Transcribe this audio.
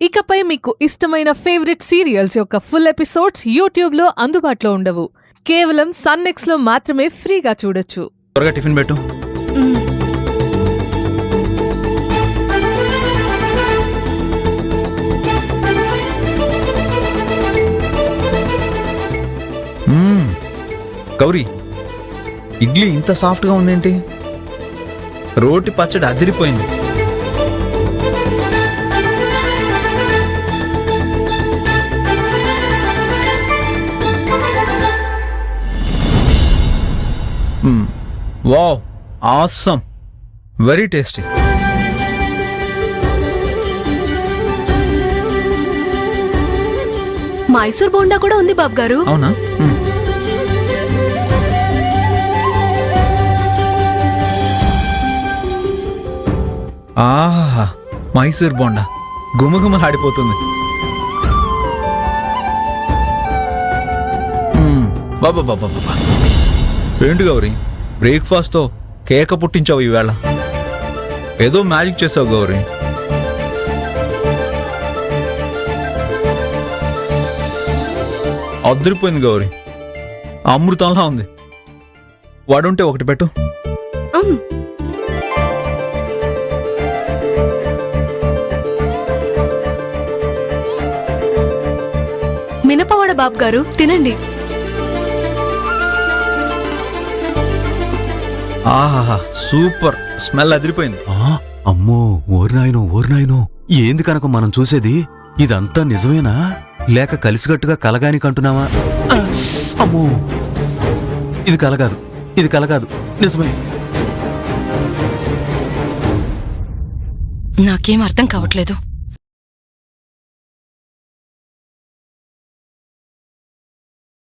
ఇకపై మీకు ఇష్టమైన ఫేవరెట్ సీరియల్స్ యొక్క ఫుల్ ఎపిసోడ్స్ యూట్యూబ్లో అందుబాటులో ఉండవు. కేవలం సన్నెక్స్లో మాత్రమే ఫ్రీగా చూడొచ్చు. త్వరగా టిఫిన్ పెట్టు. గౌరీ, ఇడ్లీ ఇంత సాఫ్ట్గా ఉందేంటి? రోటి పచ్చడి అదిరిపోయింది. Wow, awesome, very tasty. Mysore bonda కూడా ఉంది బాబు గారు. అవునా? ఆహా, మైసూర్ బోండా గుమగుమలాడిపోతుంది. బాబా, ఏంటి గౌరీ, బ్రేక్ఫాస్ట్తో కేక పుట్టించావు ఈవేళ? ఏదో మ్యాజిక్ చేసావు గౌరీ. అదిరిపోయింది గౌరీ, అమృతంలా ఉంది. వాడుంటే ఒకటి పెట్టు. మినపవాడ బాబు గారు, తినండి. ఆహాహా, సూపర్, స్మెల్ అదిరిపోయింది. అమ్మో, ఓర్నాయనో, ఏంది కనుక మనం చూసేది? ఇదంతా నిజమేనా లేక కలిసికట్టుగా కలగానికంటున్నావా? అమ్మో, ఇది కలగాదు, నిజమే. నాకేం అర్థం కావట్లేదు.